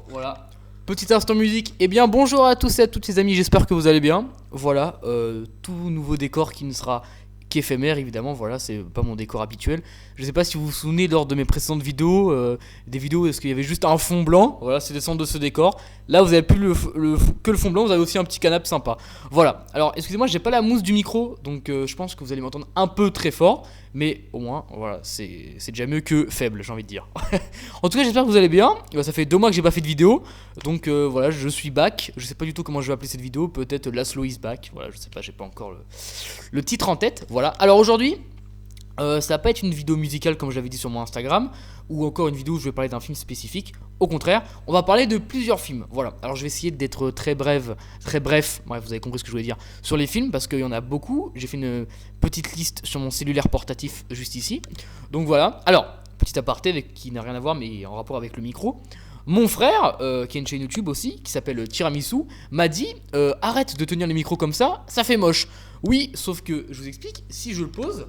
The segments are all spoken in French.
Voilà. Petit instant musique. Eh bien, bonjour à tous et à toutes les amis, j'espère que vous allez bien. Voilà, tout nouveau décor qui ne sera qu'éphémère, évidemment. Voilà, c'est pas mon décor habituel. Je sais pas si vous vous souvenez lors de mes précédentes vidéos, des vidéos où est-ce qu'il y avait juste un fond blanc. Voilà, c'est le centre de ce décor. Là, vous avez plus que le fond blanc, vous avez aussi un petit canapé sympa. Voilà. Alors, excusez-moi, j'ai pas la mousse du micro, donc je pense que vous allez m'entendre un peu très fort. Mais au moins, voilà, c'est déjà mieux que faible, j'ai envie de dire. En tout cas, j'espère que vous allez bien. Ça fait 2 mois que j'ai pas fait de vidéo. Donc voilà, je suis back. Je sais pas du tout comment je vais appeler cette vidéo. Peut-être Laszlo is back. Voilà, je sais pas, j'ai pas encore le titre en tête. Voilà. Alors aujourd'hui, ça va pas être une vidéo musicale comme je l'avais dit sur mon Instagram, ou encore une vidéo où je vais parler d'un film spécifique. Au contraire, on va parler de plusieurs films. Voilà. Alors je vais essayer d'être très bref. Bref, vous avez compris ce que je voulais dire sur les films parce qu'il y en a beaucoup. J'ai fait une petite liste sur mon cellulaire portatif juste ici. Donc voilà. Alors, petit aparté qui n'a rien à voir mais en rapport avec le micro. Mon frère, qui a une chaîne YouTube aussi, qui s'appelle Tiramisu, m'a dit arrête de tenir les micros comme ça fait moche. Oui, sauf que je vous explique, si je le pose,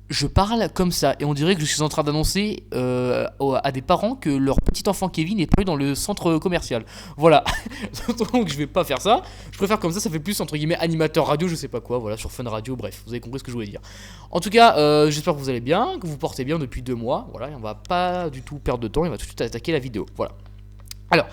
je parle comme ça et on dirait que je suis en train d'annoncer à des parents que leur petit enfant Kevin est paru dans le centre commercial. Voilà. Donc je vais pas faire ça. Je préfère comme ça fait plus entre guillemets animateur radio, je sais pas quoi, voilà, sur Fun Radio, bref, vous avez compris ce que je voulais dire. En tout cas, j'espère que vous allez bien, que vous portez bien depuis 2 mois. Voilà, et on va pas du tout perdre de temps, on va tout de suite attaquer la vidéo. Voilà. Alors,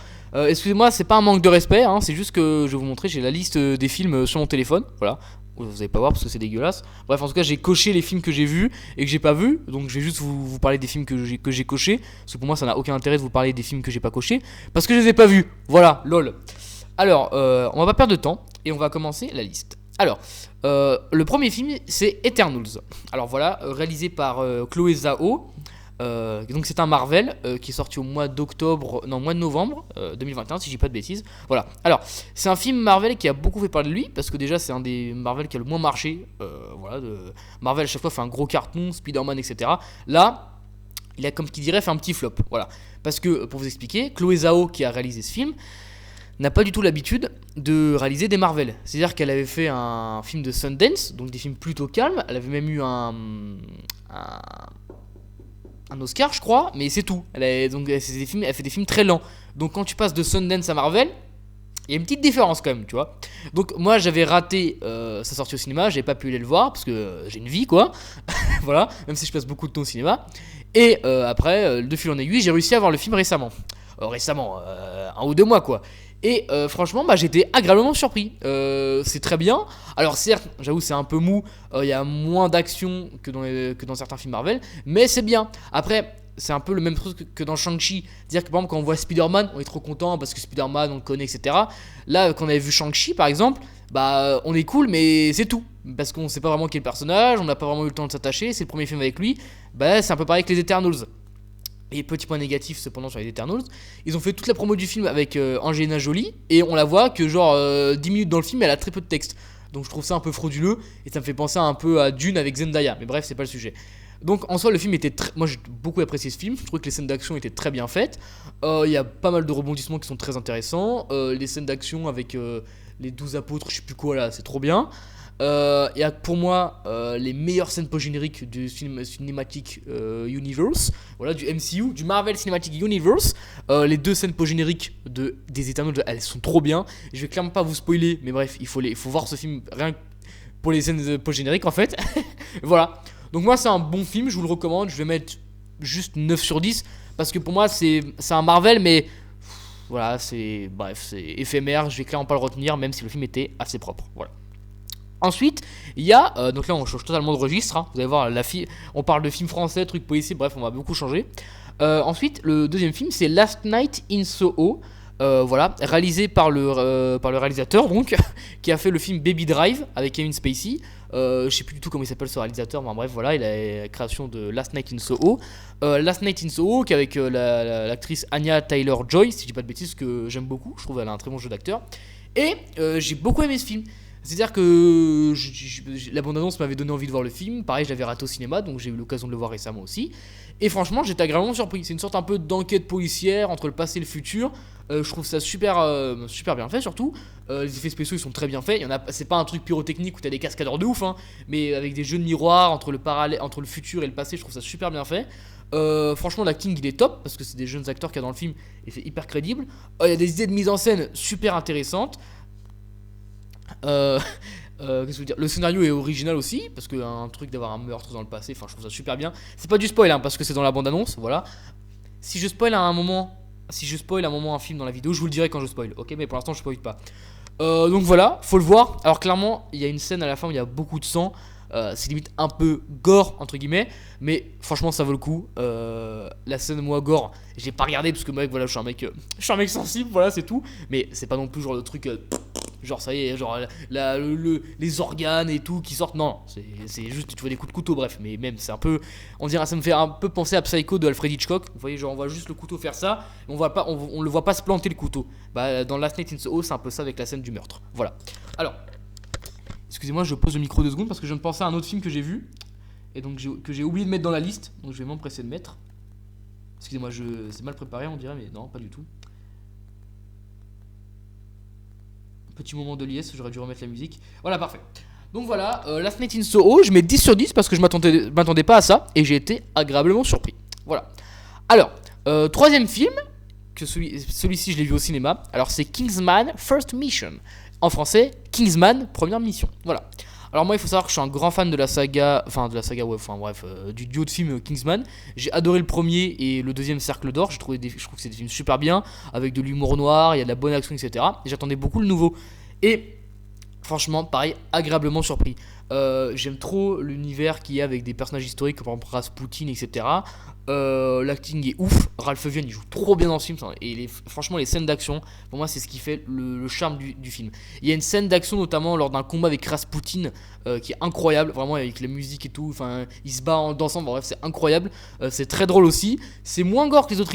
excusez-moi, c'est pas un manque de respect, hein, c'est juste que je vais vous montrer, j'ai la liste des films sur mon téléphone, voilà. Vous allez pas voir parce que c'est dégueulasse. Bref, en tout cas, j'ai coché les films que j'ai vus et que j'ai pas vus. Donc, je vais juste vous parler des films que j'ai cochés. Parce que pour moi, ça n'a aucun intérêt de vous parler des films que j'ai pas cochés. Parce que je les ai pas vus. Voilà, lol. Alors, on va pas perdre de temps et on va commencer la liste. Alors, le premier film, c'est Eternals. Alors voilà, réalisé par Chloé Zhao. Donc c'est un Marvel qui est sorti au mois de novembre 2021 si je dis pas de bêtises. Voilà. Alors c'est un film Marvel qui a beaucoup fait parler de lui parce que déjà c'est un des Marvel qui a le moins marché. Voilà, Marvel à chaque fois fait un gros carton, Spider-Man etc. Là il a comme qui dirait fait un petit flop. Voilà. Parce que pour vous expliquer, Chloé Zhao qui a réalisé ce film n'a pas du tout l'habitude de réaliser des Marvel. C'est-à-dire qu'elle avait fait un film de Sundance, donc des films plutôt calmes. Elle avait même eu un Oscar, je crois, mais c'est tout. Elle fait des films très lents. Donc quand tu passes de Sundance à Marvel, il y a une petite différence quand même, tu vois. Donc moi j'avais raté sa sortie au cinéma, j'avais pas pu aller le voir parce que j'ai une vie quoi. Voilà, même si je passe beaucoup de temps au cinéma. Et après, de fil en aiguille, j'ai réussi à voir le film récemment. 1 ou 2 mois quoi. Et franchement, j'étais agréablement surpris. C'est très bien. Alors certes, j'avoue, c'est un peu mou. Il y a moins d'action que dans certains films Marvel, mais c'est bien. Après, c'est un peu le même truc que dans Shang-Chi. C'est-à-dire que par exemple, quand on voit Spider-Man, on est trop content parce que Spider-Man, on le connaît, etc. Là, quand on avait vu Shang-Chi, par exemple, on est cool, mais c'est tout. Parce qu'on sait pas vraiment qui est le personnage, on n'a pas vraiment eu le temps de s'attacher. C'est le premier film avec lui. C'est un peu pareil que les Eternals. Et petit point négatif cependant sur les Eternals, ils ont fait toute la promo du film avec Angelina Jolie et on la voit que genre 10 minutes dans le film elle a très peu de texte. Donc je trouve ça un peu frauduleux et ça me fait penser un peu à Dune avec Zendaya, mais bref c'est pas le sujet. Donc en soi le film était moi j'ai beaucoup apprécié ce film, je trouve que les scènes d'action étaient très bien faites. Il y a pas mal de rebondissements qui sont très intéressants, les scènes d'action avec les 12 apôtres, je sais plus quoi là, c'est trop bien. Il y a pour moi les meilleures scènes post-génériques du film Cinematic Universe, voilà, du MCU, du Marvel Cinematic Universe. Les 2 scènes post-génériques des Eternals, elles sont trop bien. Je vais clairement pas vous spoiler, mais bref, il faut voir ce film rien que pour les scènes post-génériques en fait. Voilà. Donc moi c'est un bon film, je vous le recommande. Je vais mettre juste 9 sur 10 parce que pour moi c'est un Marvel, mais voilà, c'est éphémère. Je vais clairement pas le retenir, même si le film était assez propre. Voilà. Ensuite, il y a, donc là on change totalement de registre, hein. Vous allez voir, on parle de films français, trucs policiers, bref, on va beaucoup changer. Ensuite, le deuxième film, c'est Last Night in Soho, voilà, réalisé par le réalisateur, donc, qui a fait le film Baby Drive avec Kevin Spacey. Je sais plus du tout comment il s'appelle ce réalisateur, mais bref, voilà, il a la création de Last Night in Soho. Last Night in Soho, qui est avec l'actrice Anya Taylor-Joy, si je dis pas de bêtises, que j'aime beaucoup, je trouve qu'elle a un très bon jeu d'acteur. Et j'ai beaucoup aimé ce film. C'est-à-dire que la bande-annonce m'avait donné envie de voir le film. Pareil, je l'avais raté au cinéma, donc j'ai eu l'occasion de le voir récemment aussi. Et franchement, j'étais agréablement surpris. C'est une sorte un peu d'enquête policière entre le passé et le futur. Je trouve ça super bien fait, surtout. Les effets spéciaux ils sont très bien faits. C'est pas un truc pyrotechnique où t'as des cascadeurs de ouf, hein, mais avec des jeux de miroirs entre le futur et le passé, je trouve ça super bien fait. Franchement, l'acting il est top parce que c'est des jeunes acteurs qu'il y a dans le film et c'est hyper crédible. Il y a des idées de mise en scène super intéressantes. Euh, qu'est-ce que je veux dire, le scénario est original aussi parce que un truc d'avoir un meurtre dans le passé, enfin je trouve ça super bien. C'est pas du spoil hein, parce que c'est dans la bande annonce, voilà. Si je spoil à un moment, si je spoil à un moment un film dans la vidéo, je vous le dirai quand je spoil, ok, mais pour l'instant je spoil pas. Donc voilà, faut le voir. Alors clairement, il y a une scène à la fin où il y a beaucoup de sang. C'est limite un peu gore entre guillemets, mais franchement ça vaut le coup. La scène moi gore, j'ai pas regardé parce que mec voilà, je suis un mec sensible, voilà c'est tout. Mais c'est pas non plus genre le truc, genre ça y est, genre les organes et tout qui sortent. Non, c'est juste tu vois des coups de couteau, bref. Mais même c'est un peu, on dirait ça me fait un peu penser à Psycho de Alfred Hitchcock. Vous voyez genre on voit juste le couteau faire ça, et on le voit pas se planter le couteau. Bah dans Last Night in Soho c'est un peu ça avec la scène du meurtre. Voilà. Alors. Excusez-moi, je pose le micro 2 secondes parce que je viens de penser à un autre film que j'ai vu et donc que j'ai oublié de mettre dans la liste, donc je vais m'empresser de mettre. Excusez-moi, c'est mal préparé on dirait, mais non, pas du tout. Petit moment de liesse, j'aurais dû remettre la musique. Voilà, parfait. Donc voilà, Last Night in Soho, je mets 10 sur 10 parce que je m'attendais pas à ça et j'ai été agréablement surpris. Voilà. Alors, troisième film, que celui-ci je l'ai vu au cinéma. Alors c'est Kingsman First Mission. En français, Kingsman Première Mission. Voilà. Alors moi il faut savoir que je suis un grand fan de la saga, ouais, enfin bref, du duo de films Kingsman. J'ai adoré le premier et le deuxième Cercle d'Or. Je trouve que c'est des films super bien, avec de l'humour noir, il y a de la bonne action, etc. Et j'attendais beaucoup le nouveau. Et franchement, pareil, agréablement surpris. J'aime trop l'univers qu'il y a avec des personnages historiques comme par exemple Rasputin, etc. L'acting est ouf. Ralph Fiennes il joue trop bien dans ce film. Et franchement, les scènes d'action, pour moi, c'est ce qui fait le charme du film. Il y a une scène d'action notamment lors d'un combat avec Rasputin qui est incroyable, vraiment avec la musique et tout. Enfin, il se bat en dansant. Bref, c'est incroyable. C'est très drôle aussi. C'est moins gore que les autres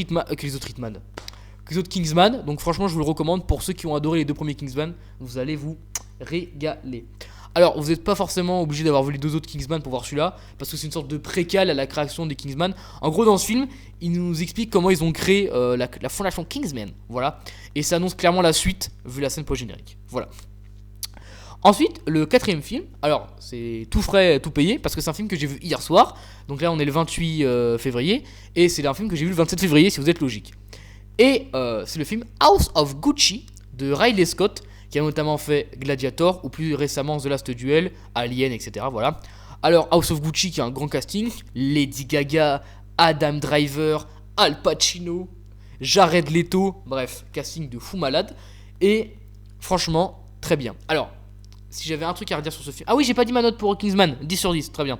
Kingsman. Donc franchement, je vous le recommande pour ceux qui ont adoré les 2 premiers Kingsman. Vous allez vous régaler. Alors, vous n'êtes pas forcément obligé d'avoir vu les 2 autres Kingsman pour voir celui-là, parce que c'est une sorte de préquel à la création des Kingsman. En gros, dans ce film, il nous explique comment ils ont créé la fondation Kingsman. Voilà. Et ça annonce clairement la suite, vu la scène post-générique. Voilà. Ensuite, le 4ème film, alors c'est tout frais, tout payé, parce que c'est un film que j'ai vu hier soir. Donc là, on est le 28 février, et c'est un film que j'ai vu le 27 février, si vous êtes logique. Et c'est le film House of Gucci de Ridley Scott, qui a notamment fait Gladiator ou plus récemment The Last Duel, Alien, etc. Voilà. Alors House of Gucci qui a un grand casting, Lady Gaga, Adam Driver, Al Pacino, Jared Leto, bref, casting de fou malade. Et franchement, très bien. Alors, si j'avais un truc à redire sur ce film... Ah oui, j'ai pas dit ma note pour Kingsman, 10 sur 10, très bien.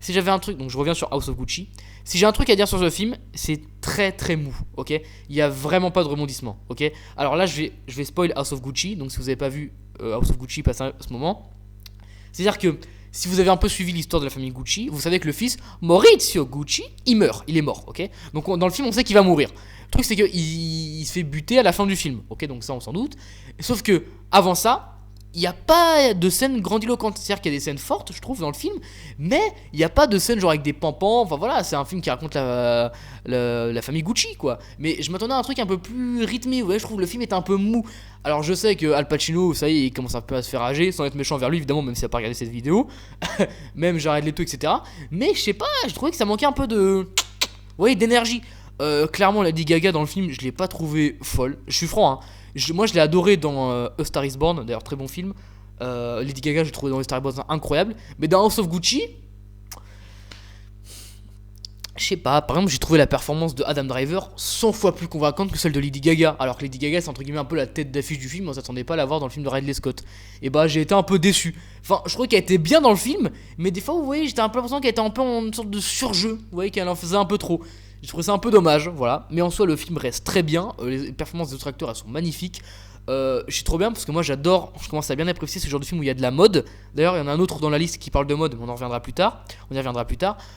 Si j'avais un truc, donc je reviens sur House of Gucci. Si j'ai un truc à dire sur ce film, c'est très très mou, ok. Il y a vraiment pas de rebondissement, ok. Alors là, je vais spoil House of Gucci. Donc si vous avez pas vu House of Gucci, passez à ce moment. C'est-à-dire que si vous avez un peu suivi l'histoire de la famille Gucci, vous savez que le fils Maurizio Gucci, il meurt, il est mort, ok. Donc dans le film, on sait qu'il va mourir. Le truc c'est que il se fait buter à la fin du film, ok. Donc ça, on s'en doute. Sauf que avant ça, il n'y a pas de scène grandiloquente. C'est-à-dire qu'il y a des scènes fortes, je trouve, dans le film, mais il n'y a pas de scène genre avec des pampans. Enfin voilà, c'est un film qui raconte la famille Gucci, quoi. Mais je m'attendais à un truc un peu plus rythmé. Ouais, je trouve que le film est un peu mou. Alors je sais que Al Pacino, ça y est, il commence un peu à se faire âger, sans être méchant vers lui, évidemment, même s'il n'a pas regardé cette vidéo. Même Jared Leto, etc. Mais je sais pas, je trouvais que ça manquait un peu de... Ouais, d'énergie. Clairement, Lady Gaga dans le film, je l'ai pas trouvé folle. Je suis franc, hein. Moi je l'ai adoré dans A Star is Born, d'ailleurs très bon film. Lady Gaga, j'ai trouvé dans A Star is Born incroyable. Mais dans House of Gucci, je sais pas, par exemple j'ai trouvé la performance de Adam Driver 100 fois plus convaincante que celle de Lady Gaga. Alors que Lady Gaga c'est entre guillemets un peu la tête d'affiche du film, on s'attendait pas à la voir dans le film de Ridley Scott. Et bah j'ai été un peu déçu. Enfin je trouvais qu'elle était bien dans le film, mais des fois vous voyez j'étais un peu l'impression qu'elle était un peu en sorte de surjeu. Vous voyez qu'elle en faisait un peu trop. Je trouvais ça un peu dommage, voilà. Mais en soi, le film reste très bien. Les performances des autres acteurs, elles sont magnifiques. Je suis trop bien parce que moi j'adore. Je commence à bien apprécier ce genre de film où il y a de la mode. D'ailleurs, il y en a un autre dans la liste qui parle de mode, mais on y reviendra plus tard.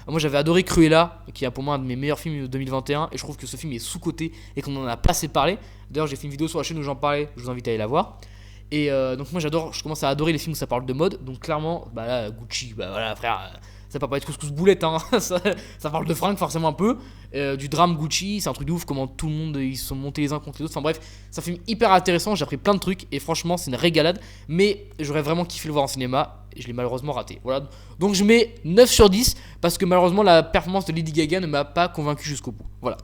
Moi j'avais adoré Cruella, qui est pour moi un de mes meilleurs films de 2021. Et je trouve que ce film est sous-coté et qu'on en a pas assez parlé. D'ailleurs, j'ai fait une vidéo sur la chaîne où j'en parlais. Je vous invite à aller la voir. Et donc, moi je commence à adorer les films où ça parle de mode. Donc, clairement, bah là, Gucci, bah voilà, frère. Ça peut pas être couscous boulette, hein. ça parle de fringues forcément un peu. Du drame Gucci, c'est un truc de ouf, comment tout le monde ils se sont montés les uns contre les autres. Enfin bref, c'est un film hyper intéressant, j'ai appris plein de trucs et franchement c'est une régalade. Mais j'aurais vraiment kiffé le voir en cinéma. et je l'ai malheureusement raté. Voilà. Donc je mets 9 sur 10 parce que malheureusement la performance de Lady Gaga ne m'a pas convaincu jusqu'au bout. Voilà.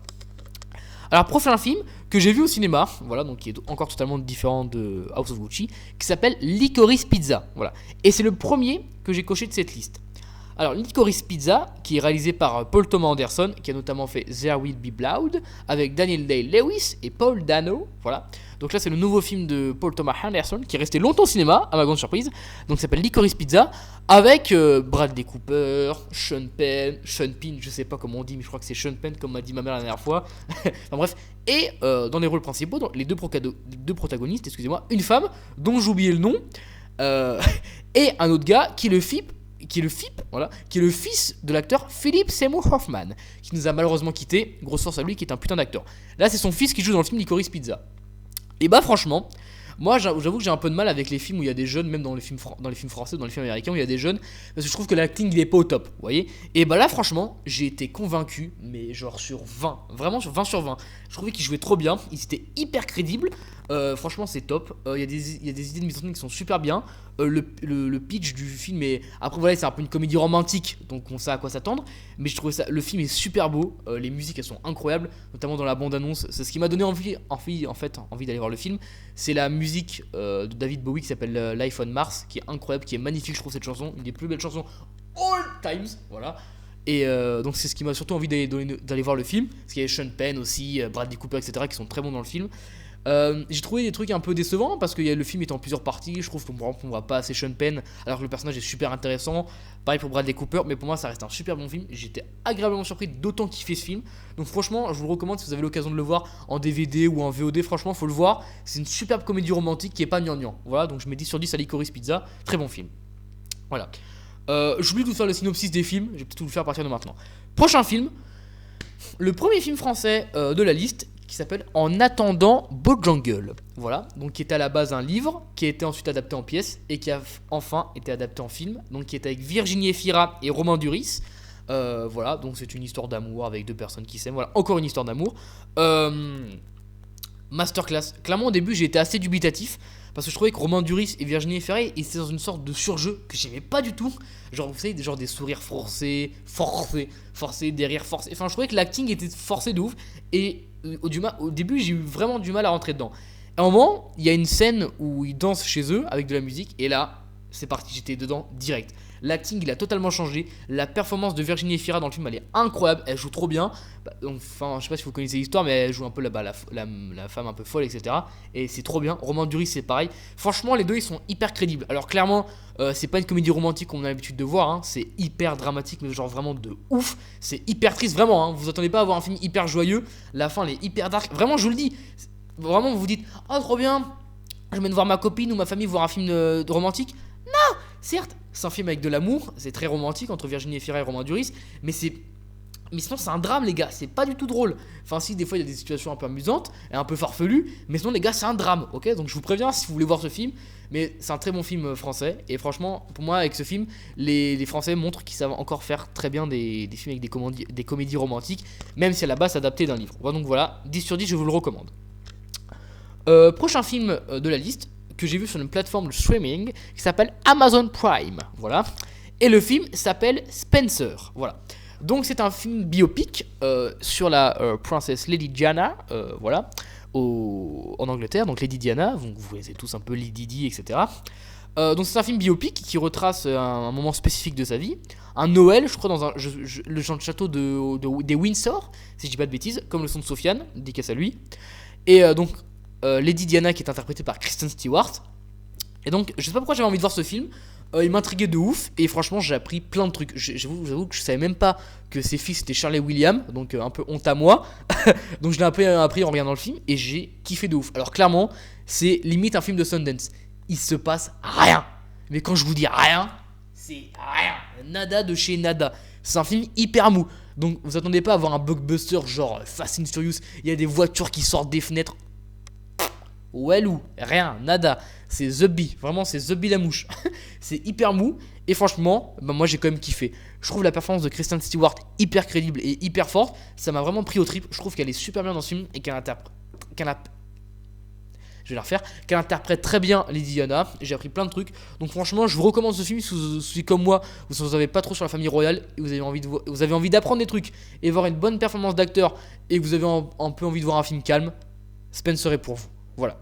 Alors, prochain film que j'ai vu au cinéma, voilà, donc qui est encore totalement différent de House of Gucci, qui s'appelle Licorice Pizza. Voilà. Et c'est le premier que j'ai coché de cette liste. Alors, Licorice Pizza, qui est réalisé par Paul Thomas Anderson, qui a notamment fait There Will Be Blood, avec Daniel Day-Lewis et Paul Dano. Voilà. Donc là, c'est le nouveau film de Paul Thomas Anderson, qui est resté longtemps au cinéma, à ma grande surprise. Donc, ça s'appelle Licorice Pizza, avec Bradley Cooper, Sean Penn, je sais pas comment on dit, mais je crois que c'est Sean Penn, comme m'a dit ma mère la dernière fois. Enfin bref. Et dans les rôles principaux, les deux protagonistes, excusez-moi, une femme, dont j'ai oublié le nom, et un autre gars qui est le fils de l'acteur Philip Seymour Hoffman, qui nous a malheureusement quitté. Grosse force à lui, qui est un putain d'acteur. Là, c'est son fils qui joue dans le film Licorice Pizza. Et bah franchement, moi j'avoue que j'ai un peu de mal avec les films où il y a des jeunes, même dans les films français ou dans les films américains où il y a des jeunes, parce que je trouve que l'acting il est pas au top, vous voyez. Et bah là franchement, j'ai été convaincu, mais genre sur 20, vraiment sur 20 sur 20. Je trouvais qu'ils jouaient trop bien, ils étaient hyper crédibles. Franchement c'est top, il y a des idées de mise en scène qui sont super bien. Le pitch du film est... Après voilà, c'est un peu une comédie romantique, donc on sait à quoi s'attendre. Mais je trouve ça, le film est super beau, les musiques elles sont incroyables, notamment dans la bande-annonce. C'est ce qui m'a donné envie d'aller voir le film. C'est la musique de David Bowie qui s'appelle Life on Mars, qui est incroyable, qui est magnifique, je trouve cette chanson, une des plus belles chansons all times, voilà. Et donc c'est ce qui m'a surtout envie d'aller voir le film, parce qu'il y a Sean Penn aussi, Bradley Cooper, etc., qui sont très bons dans le film. J'ai trouvé des trucs un peu décevants parce que le film est en plusieurs parties. Je trouve qu'on ne voit pas assez Sean Penn alors que le personnage est super intéressant. Pareil pour Bradley Cooper, mais pour moi ça reste un super bon film. J'étais agréablement surpris d'autant kiffer ce film. Donc franchement, je vous le recommande si vous avez l'occasion de le voir en DVD ou en VOD. Franchement, faut le voir. C'est une superbe comédie romantique qui est pas gnangnan. Voilà, donc je mets 10 sur 10 à Licorice Pizza. Très bon film. Voilà. J'oublie de vous faire le synopsis des films. Je vais peut-être vous le faire à partir de maintenant. Prochain film. Le premier film français de la liste, qui s'appelle En attendant Bojangles. Voilà, donc qui était à la base un livre, qui a été ensuite adapté en pièces et qui a enfin été adapté en film, donc qui est avec Virginie Efira et Romain Duris. Voilà, donc c'est une histoire d'amour avec deux personnes qui s'aiment. Voilà, encore une histoire d'amour. Masterclass. Clairement, au début, j'ai été assez dubitatif parce que je trouvais que Romain Duris et Virginie Efira étaient dans une sorte de surjeu que j'aimais pas du tout. Genre, vous savez, des sourires forcés, des rires forcés. Enfin, je trouvais que l'acting était forcé de ouf. Et au début, j'ai eu vraiment du mal à rentrer dedans. À un moment, il y a une scène où ils dansent chez eux avec de la musique. Et là, c'est parti, j'étais dedans direct. L'acting, il a totalement changé. La performance de Virginie Efira dans le film, elle est incroyable. Elle joue trop bien. Enfin, je sais pas si vous connaissez l'histoire, mais elle joue un peu la femme un peu folle, etc. Et c'est trop bien. Romain Duris, c'est pareil. Franchement, les deux, ils sont hyper crédibles. Alors, clairement, c'est pas une comédie romantique comme on a l'habitude de voir. Hein. C'est hyper dramatique, mais genre vraiment de ouf. C'est hyper triste, vraiment. Hein. Vous attendez pas à voir un film hyper joyeux. La fin, elle est hyper dark. Vraiment, je vous le dis. Vraiment, vous vous dites, oh, trop bien. Je vais voir ma copine ou ma famille voir un film romantique. Non, certes, c'est un film avec de l'amour, c'est très romantique entre Virginie Efira et Romain Duris, mais sinon c'est un drame les gars, c'est pas du tout drôle. Enfin si, des fois il y a des situations un peu amusantes et un peu farfelues, mais sinon les gars c'est un drame, ok. Donc je vous préviens si vous voulez voir ce film, mais c'est un très bon film français. Et franchement pour moi avec ce film, les Français montrent qu'ils savent encore faire très bien des films avec des comédies romantiques, même si à la base c'est adapté d'un livre. Donc voilà, 10 sur 10 je vous le recommande. Prochain film de la liste que j'ai vu sur une plateforme de streaming qui s'appelle Amazon Prime, voilà. Et le film s'appelle Spencer, voilà. Donc c'est un film biopic sur la princesse Lady Diana, voilà, en Angleterre. Donc Lady Diana, vous connaissez tous un peu Lady Di, etc. Donc c'est un film biopic qui retrace un moment spécifique de sa vie, un Noël, je crois, dans le genre de château des Windsor, si je dis pas de bêtises, comme le son de Sofiane, dédicace à lui. Et donc Lady Diana qui est interprétée par Kristen Stewart. Et donc je sais pas pourquoi j'avais envie de voir ce film. Il m'intriguait de ouf et franchement j'ai appris plein de trucs. J'avoue que je savais même pas que ses fils c'était Charlie et William, donc un peu honte à moi. Donc je l'ai appris en regardant le film et j'ai kiffé de ouf. Alors clairement c'est limite un film de Sundance. Il se passe rien. Mais quand je vous dis rien, c'est rien. Nada de chez nada. C'est un film hyper mou. Donc vous attendez pas à voir un blockbuster genre Fast and Furious. Il y a des voitures qui sortent des fenêtres. Walou, rien, nada. C'est The Bee, vraiment c'est The Bee la mouche. C'est hyper mou et franchement, moi j'ai quand même kiffé. Je trouve la performance de Kristen Stewart hyper crédible et hyper forte. Ça m'a vraiment pris au trip. Je trouve qu'elle est super bien dans ce film et je vais la refaire, qu'elle interprète très bien Lady Diana. J'ai appris plein de trucs. Donc franchement, je vous recommande ce film si comme moi, vous n'avez pas trop sur la famille royale et vous avez envie d'apprendre des trucs et voir une bonne performance d'acteur et que vous avez un peu envie de voir un film calme, Spencer est pour vous. Voilà.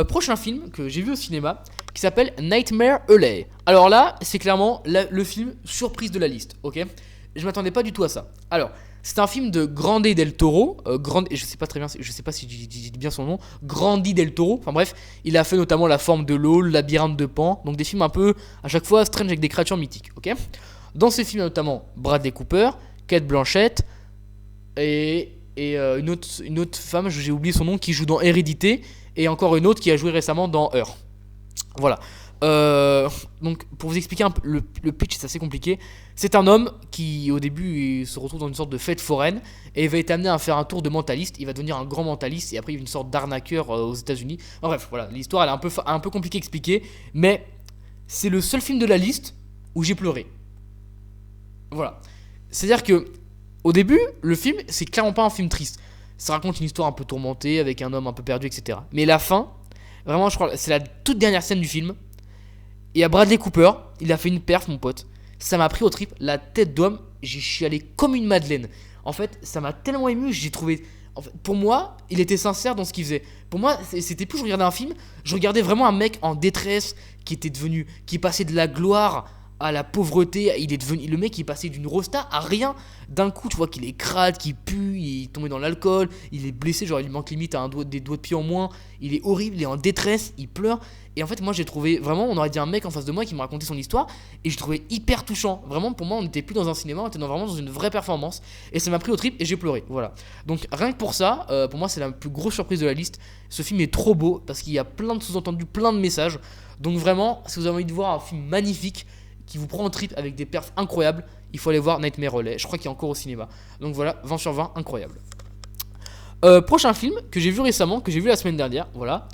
Prochain film que j'ai vu au cinéma qui s'appelle Nightmare Alley. Alors là, c'est clairement le film surprise de la liste, ok? Je m'attendais pas du tout à ça. Alors, c'est un film de Grande del Toro. Je sais pas très bien, je sais pas si je dis bien son nom. Grandi del Toro. Enfin bref, il a fait notamment La Forme de l'eau, Le Labyrinthe de Pan. Donc des films un peu à chaque fois strange avec des créatures mythiques, ok? Dans ces films, il y a notamment Bradley Cooper, Cate Blanchett et une autre femme, j'ai oublié son nom, qui joue dans Hérédité, et encore une autre qui a joué récemment dans Her. Voilà. Donc pour vous expliquer un peu le pitch, c'est assez compliqué. C'est un homme qui au début il se retrouve dans une sorte de fête foraine et il va être amené à faire un tour de mentaliste. Il va devenir un grand mentaliste et après il y a une sorte d'arnaqueur aux États-Unis. Enfin, bref, voilà, l'histoire elle est un peu compliquée à expliquer, mais c'est le seul film de la liste où j'ai pleuré. Voilà. C'est-à-dire que au début, le film c'est clairement pas un film triste. Ça raconte une histoire un peu tourmentée avec un homme un peu perdu, etc. Mais la fin, vraiment, je crois, c'est la toute dernière scène du film. Et à Bradley Cooper, il a fait une perf, mon pote. Ça m'a pris au trip, la tête d'homme, j'ai chialé comme une madeleine. En fait, ça m'a tellement ému, j'ai trouvé. En fait, pour moi, il était sincère dans ce qu'il faisait. Pour moi, c'était plus je regardais un film, je regardais vraiment un mec en détresse qui passait de la gloire à la pauvreté. Le mec, il passait d'une rosta à rien. D'un coup, tu vois qu'il est crade, qu'il pue, il est tombé dans l'alcool, il est blessé, genre il manque limite à des doigts de pied en moins. Il est horrible, il est en détresse, il pleure. Et en fait, moi j'ai trouvé vraiment, on aurait dit un mec en face de moi qui me racontait son histoire et je trouvais hyper touchant. Vraiment, pour moi, on n'était plus dans un cinéma, on était vraiment dans une vraie performance. Et ça m'a pris au trip et j'ai pleuré. Voilà. Donc rien que pour ça, pour moi, c'est la plus grosse surprise de la liste. Ce film est trop beau parce qu'il y a plein de sous-entendus, plein de messages. Donc vraiment, si vous avez envie de voir un film magnifique qui vous prend au trip avec des perfs incroyables, il faut aller voir Nightmare Alley. Je crois qu'il y a encore au cinéma. Donc voilà, 20 sur 20, incroyable. Prochain film que j'ai vu récemment, que j'ai vu la semaine dernière, voilà,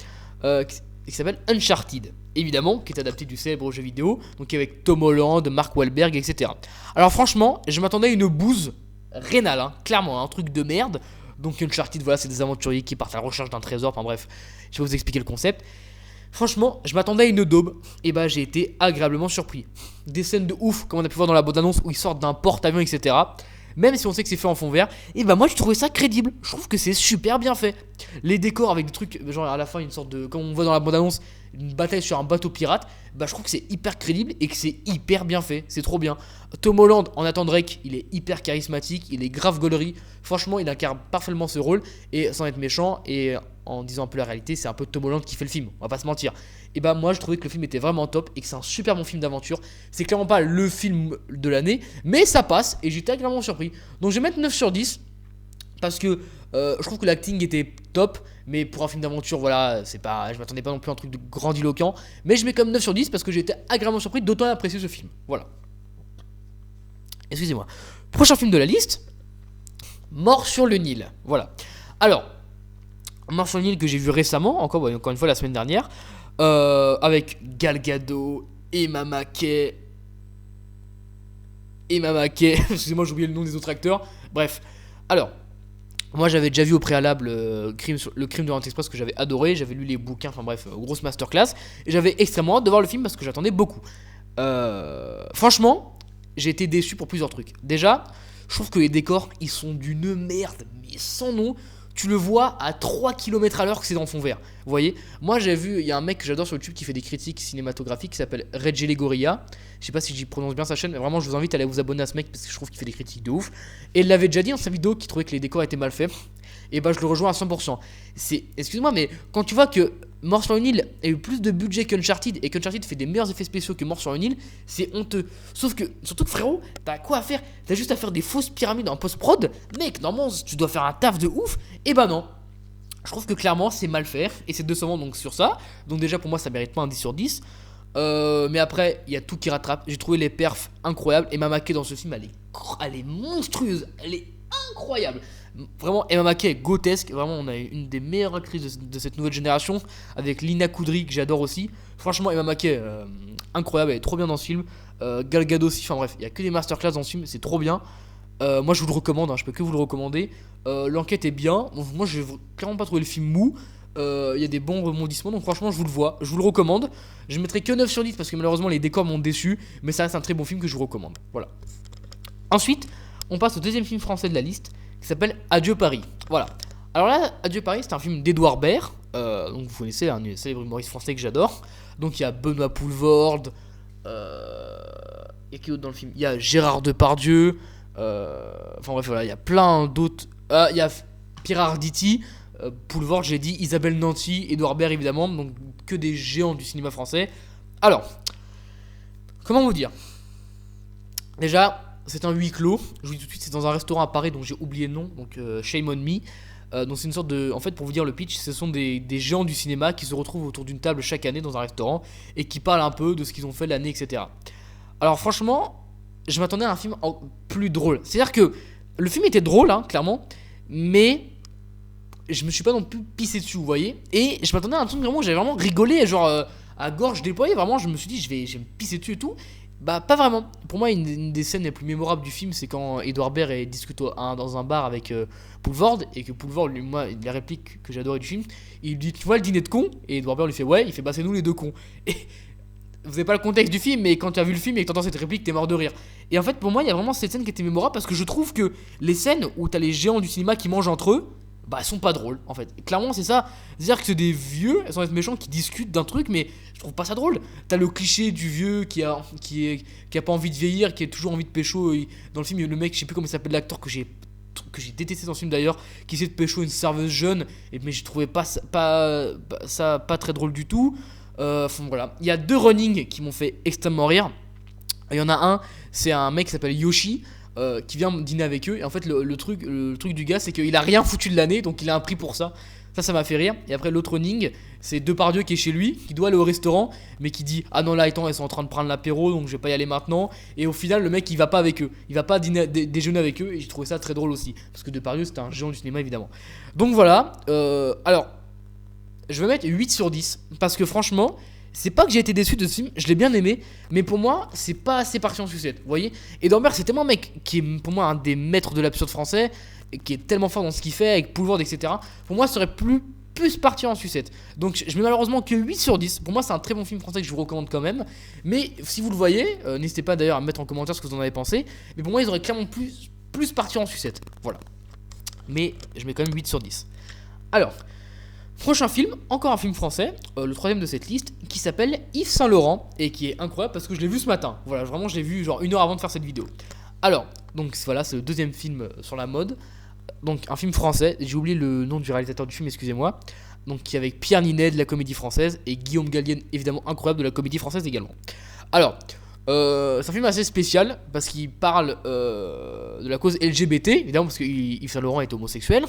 qui s'appelle Uncharted, évidemment, qui est adapté du célèbre jeu vidéo, donc avec Tom Holland, Mark Wahlberg, etc. Alors franchement, je m'attendais à une bouse rénale, hein, clairement, un truc de merde. Donc Uncharted, voilà, c'est des aventuriers qui partent à la recherche d'un trésor, enfin bref, je vais vous expliquer le concept. Franchement, je m'attendais à une daube, et bah j'ai été agréablement surpris. Des scènes de ouf, comme on a pu voir dans la bande-annonce, où ils sortent d'un porte-avions, etc. Même si on sait que c'est fait en fond vert, et bah moi j'ai trouvé ça crédible. Je trouve que c'est super bien fait. Les décors avec des trucs, genre à la fin une sorte de, comme on voit dans la bande-annonce, une bataille sur un bateau pirate, bah je trouve que c'est hyper crédible et que c'est hyper bien fait. C'est trop bien. Tom Holland en Nathan Drake, il est hyper charismatique, il est grave gaulerie. Franchement, il incarne parfaitement ce rôle et sans être méchant et en disant un peu la réalité, c'est un peu Tom Holland qui fait le film. On va pas se mentir. Et bah moi je trouvais que le film était vraiment top et que c'est un super bon film d'aventure. C'est clairement pas le film de l'année, mais ça passe et j'étais agréablement surpris. Donc je vais mettre 9 sur 10 parce que je trouve que l'acting était top, mais pour un film d'aventure, voilà, c'est pas, je m'attendais pas non plus à un truc de grandiloquent, mais je mets comme 9 sur 10 parce que j'ai été agréablement surpris d'autant apprécier ce film. Voilà. Excusez-moi. Prochain film de la liste, Mort sur le Nil. Voilà. Alors, Mort sur le Nil que j'ai vu récemment, encore une fois la semaine dernière, avec Gal Gadot, Emma Mackey, excusez-moi j'ai oublié le nom des autres acteurs, bref. Alors, moi j'avais déjà vu au préalable le crime de l'Orient Express que j'avais adoré, j'avais lu les bouquins, enfin bref, grosse masterclass, et j'avais extrêmement hâte de voir le film parce que j'attendais beaucoup. Franchement, j'ai été déçu pour plusieurs trucs. Déjà, je trouve que les décors, ils sont d'une merde, mais sans nom. Tu le vois à 3 km à l'heure que c'est dans le fond vert. Vous voyez, moi j'ai vu, il y a un mec que j'adore sur YouTube qui fait des critiques cinématographiques qui s'appelle Reggie Gorilla. Je sais pas si j'y prononce bien sa chaîne, mais vraiment je vous invite à aller vous abonner à ce mec parce que je trouve qu'il fait des critiques de ouf. Et il l'avait déjà dit dans sa vidéo qu'il trouvait que les décors étaient mal faits. Et bah je le rejoins à 100%. Excuse-moi, mais quand tu vois que Mort sur une île a eu plus de budget qu'Uncharted et qu'Uncharted fait des meilleurs effets spéciaux que Mort sur une île, c'est honteux. Surtout que frérot, t'as quoi à faire? T'as juste à faire des fausses pyramides en post-prod. Mec, normalement tu dois faire un taf de ouf. Et bah non. Je trouve que clairement c'est mal fait et c'est décevant donc sur ça. Donc déjà pour moi ça mérite pas un 10 sur 10. Mais après il y a tout qui rattrape. J'ai trouvé les perfs incroyables. Emma Mackey dans ce film elle est monstrueuse. Elle est incroyable. Vraiment Emma Mackey est grotesque. Vraiment on a une des meilleures actrices de cette nouvelle génération avec Lina Kudry que j'adore aussi. Franchement Emma Mackey incroyable, elle est trop bien dans ce film. Gal Gadot aussi, enfin bref il y a que des masterclass dans ce film, c'est trop bien. Moi je vous le recommande, hein, je peux que vous le recommander. L'enquête est bien. Moi je n'ai clairement pas trouvé le film mou. Il y a des bons rebondissements, donc franchement, je vous le vois, je vous le recommande. Je mettrai que 9 sur 10 parce que malheureusement, les décors m'ont déçu, mais ça reste un très bon film que je vous recommande. Voilà. Ensuite, on passe au deuxième film français de la liste qui s'appelle Adieu Paris. Voilà. Alors là, Adieu Paris, c'est un film d'Edouard Baird. Donc vous connaissez un célèbre humoriste français que j'adore. Donc il y a Benoît Poelvoorde. Il y a qui d'autre dans le film? Il y a Gérard Depardieu. Enfin bref, voilà, il y a plein d'autres. Il y a Pierre Arditi, Poelvoorde, j'ai dit, Isabelle Nanty, Edouard Baird évidemment. Donc que des géants du cinéma français. Alors, comment vous dire? Déjà, c'est un huis clos. Je vous dis tout de suite, c'est dans un restaurant à Paris dont j'ai oublié le nom. Donc Shame on Me. Donc c'est une sorte de... En fait, pour vous dire le pitch, ce sont des géants du cinéma qui se retrouvent autour d'une table chaque année dans un restaurant et qui parlent un peu de ce qu'ils ont fait l'année, etc. Alors franchement, je m'attendais à un film plus drôle. C'est-à-dire que le film était drôle, hein, clairement, mais je me suis pas non plus pissé dessus, vous voyez. Et je m'attendais à un truc vraiment où j'avais vraiment rigolé, genre à gorge déployée. Vraiment, je me suis dit, je vais me pisser dessus et tout. Bah pas vraiment. Pour moi une des scènes les plus mémorables du film, c'est quand Edouard Baird discute dans un bar avec Poelvoorde, et que Poelvoorde, lui, moi, la réplique que j'adorais du film, il lui dit tu vois le dîner de cons, et Edouard Baird lui fait ouais, il fait bah c'est nous les deux cons. Et vous avez pas le contexte du film, mais quand tu as vu le film et que tu entends cette réplique, t'es mort de rire. Et en fait pour moi il y a vraiment cette scène qui était mémorable parce que je trouve que les scènes où t'as les géants du cinéma qui mangent entre eux, bah elles sont pas drôles en fait. Clairement c'est ça, c'est-à-dire que c'est des vieux, sans être méchants, qui discutent d'un truc, mais je trouve pas ça drôle. T'as le cliché du vieux qui a pas envie de vieillir, qui a toujours envie de pécho. Dans le film, le mec, je sais plus comment il s'appelle, l'acteur que j'ai détesté dans ce film d'ailleurs, qui essaie de pécho une serveuse jeune, mais je trouvais ça pas très drôle du tout. Enfin voilà, il y a deux runnings qui m'ont fait extrêmement rire. Il y en a un, c'est un mec qui s'appelle Yoshi. Qui vient dîner avec eux, et en fait le truc du gars, c'est qu'il a rien foutu de l'année, donc il a un prix pour ça. Ça m'a fait rire. Et après l'autre running, c'est Depardieu qui est chez lui, qui doit aller au restaurant, mais qui dit ah non là attends, ils sont en train de prendre l'apéro, donc je vais pas y aller maintenant. Et au final le mec il va pas avec eux, il va pas déjeuner avec eux, et j'ai trouvé ça très drôle aussi, parce que Depardieu c'était un géant du cinéma évidemment. Donc voilà. Alors je vais mettre 8 sur 10 parce que franchement, c'est pas que j'ai été déçu de ce film, je l'ai bien aimé, mais pour moi, c'est pas assez parti en sucette, vous voyez. Et Dormer, c'est tellement un mec qui est pour moi un des maîtres de l'absurde français, qui est tellement fort dans ce qu'il fait, avec Poelvoorde, etc. Pour moi, ça aurait plus parti en sucette. Donc je mets malheureusement que 8 sur 10. Pour moi, c'est un très bon film français que je vous recommande quand même. Mais si vous le voyez, n'hésitez pas d'ailleurs à mettre en commentaire ce que vous en avez pensé. Mais pour moi, ils auraient clairement plus parti en sucette. Voilà. Mais je mets quand même 8 sur 10. Alors, prochain film, encore un film français, le troisième de cette liste, qui s'appelle Yves Saint Laurent, et qui est incroyable parce que je l'ai vu ce matin. Voilà, vraiment je l'ai vu genre 1 heure avant de faire cette vidéo. Alors, donc voilà, c'est le deuxième film sur la mode. Donc un film français, j'ai oublié le nom du réalisateur du film, excusez-moi. Donc qui est avec Pierre Ninet de la comédie française, et Guillaume Gallienne, évidemment incroyable, de la comédie française également. Alors, c'est un film assez spécial parce qu'il parle de la cause LGBT, évidemment, parce que Yves Saint Laurent est homosexuel.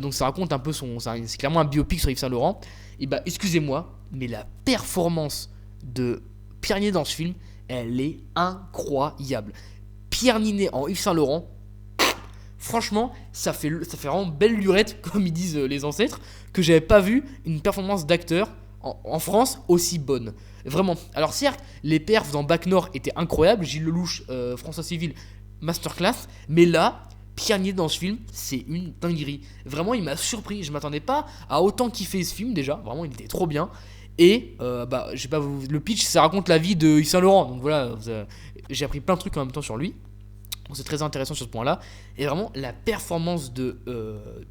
Donc ça raconte un peu c'est clairement un biopic sur Yves Saint Laurent. Et bah, excusez-moi, mais la performance de Pierre Ninet dans ce film, elle est incroyable. Pierre Ninet en Yves Saint Laurent, franchement, ça fait vraiment belle lurette, comme ils disent les ancêtres, que j'avais pas vu une performance d'acteur en France aussi bonne. Vraiment. Alors certes, les perfs dans Bac Nord étaient incroyables, Gilles Lelouch, François Civil, masterclass, mais là, Pierre Ninet dans ce film, c'est une dinguerie. Vraiment, il m'a surpris, je m'attendais pas à autant kiffer ce film déjà, vraiment, il était trop bien. Et bah, je sais pas, le pitch, ça raconte la vie de Yves Saint Laurent, donc voilà, j'ai appris plein de trucs en même temps sur lui. Donc c'est très intéressant sur ce point-là. Et vraiment, la performance de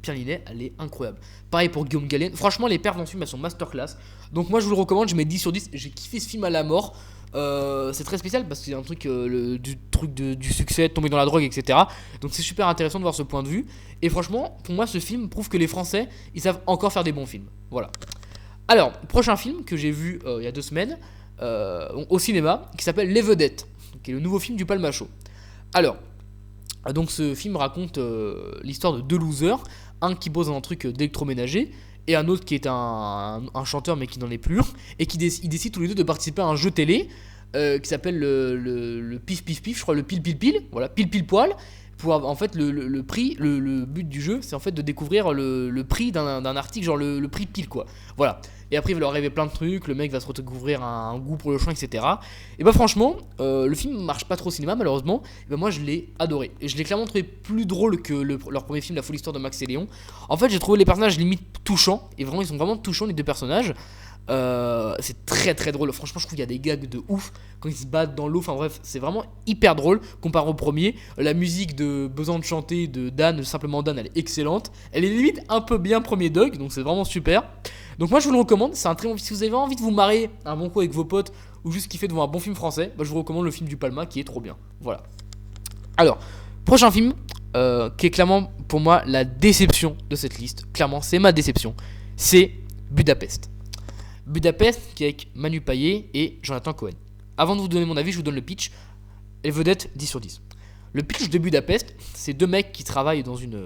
Pierre Ninet, elle est incroyable. Pareil pour Guillaume Gallienne. Franchement, les perfs dans ce film, elles sont masterclass. Donc moi, je vous le recommande, je mets 10 sur 10. J'ai kiffé ce film à la mort. C'est très spécial parce que c'est un truc, du succès, de tomber dans la drogue, etc. Donc c'est super intéressant de voir ce point de vue. Et franchement, pour moi, ce film prouve que les Français, ils savent encore faire des bons films. Voilà. Alors, prochain film que j'ai vu il y a 2 semaines, au cinéma, qui s'appelle Les Vedettes, qui est le nouveau film du Palmacho. Alors, donc ce film raconte l'histoire de 2 losers, un qui bosse dans un truc d'électroménager, et un autre qui est un chanteur mais qui n'en est plus, et ils décident tous les deux de participer à un jeu télé qui s'appelle le pif pif pif, je crois, le pile pile pile, voilà, pile pile poil, En fait, le prix, le but du jeu, c'est en fait de découvrir le prix d'un article, genre le prix pile, quoi. Voilà. Et après, il va leur arriver plein de trucs, le mec va se redécouvrir un goût pour le chien, etc. Et bah, franchement, le film marche pas trop au cinéma, malheureusement. Et bah, moi, je l'ai adoré. Et je l'ai clairement trouvé plus drôle que leur premier film, La folle histoire de Max et Léon. En fait, j'ai trouvé les personnages limite touchants. Et vraiment, ils sont vraiment touchants, les deux personnages. C'est très très drôle. Franchement, je trouve qu'il y a des gags de ouf quand ils se battent dans l'eau. Enfin bref, c'est vraiment hyper drôle comparé au premier. La musique de Besoin de chanter de Dan, simplement Dan, elle est excellente. Elle est limite un peu bien premier dog, donc c'est vraiment super. Donc moi je vous le recommande. C'est un très bon. Si vous avez envie de vous marrer un bon coup avec vos potes ou juste kiffer devant un bon film français, bah, je vous recommande le film du Palma qui est trop bien. Voilà. Alors, prochain film qui est clairement pour moi la déception de cette liste. Clairement, c'est ma déception. C'est Budapest. Budapest qui est avec Manu Payet et Jonathan Cohen. Avant de vous donner mon avis, je vous donne le pitch. Les vedettes 10 sur 10. Le pitch de Budapest, c'est deux mecs qui travaillent dans une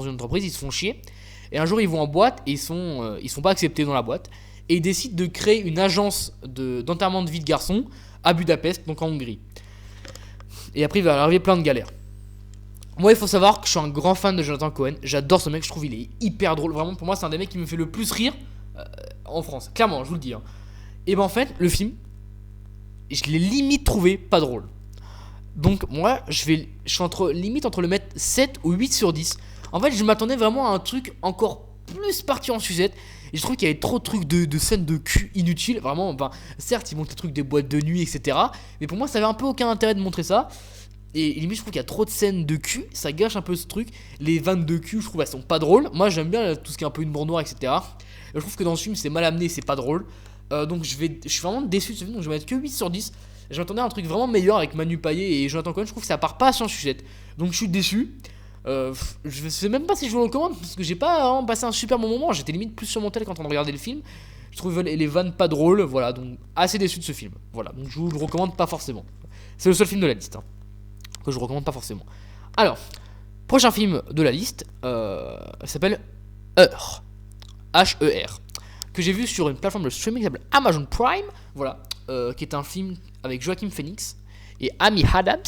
entreprise, ils se font chier. Et un jour, ils vont en boîte et ils sont pas acceptés dans la boîte. Et ils décident de créer une agence d'enterrement de vie de garçons à Budapest, donc en Hongrie. Et après, il va arriver plein de galères. Moi, il faut savoir que je suis un grand fan de Jonathan Cohen. J'adore ce mec, je trouve il est hyper drôle. Vraiment, pour moi, c'est un des mecs qui me fait le plus rire en France. Clairement, je vous le dis. Et ben en fait, le film, je l'ai limite trouvé pas drôle. Donc moi, je suis limite entre le mettre 7 ou 8 sur 10. En fait, je m'attendais vraiment à un truc encore plus parti en sucette. Et je trouve qu'il y avait trop de trucs de scènes de cul inutiles. Vraiment, enfin, certes, ils montrent des trucs des boîtes de nuit, etc. Mais pour moi, ça avait un peu aucun intérêt de montrer ça. Et limite, je trouve qu'il y a trop de scènes de cul. Ça gâche un peu ce truc. Les vannes de cul, je trouve, elles sont pas drôles. Moi, j'aime bien tout ce qui est un peu humour noir, etc. Et je trouve que dans ce film, c'est mal amené, c'est pas drôle. Donc, je suis vraiment déçu de ce film. Donc, je vais mettre que 8 sur 10. J'attendais un truc vraiment meilleur avec Manu Payet et Jonathan Cohen. Je trouve que ça part pas sans sucette. Donc, je suis déçu. Je sais même pas si je vous le recommande parce que j'ai pas vraiment passé un super bon moment. J'étais limite plus sur mon tel quand on regardait le film. Je trouve les vannes pas drôles. Voilà, donc assez déçu de ce film. Voilà, donc je vous le recommande pas forcément. C'est le seul film de la liste que je vous recommande pas forcément. Alors, prochain film de la liste s'appelle Heur. H-E-R. Que j'ai vu sur une plateforme de streaming qui s'appelle Amazon Prime. Voilà, qui est un film avec Joaquin Phoenix et Amy Adams.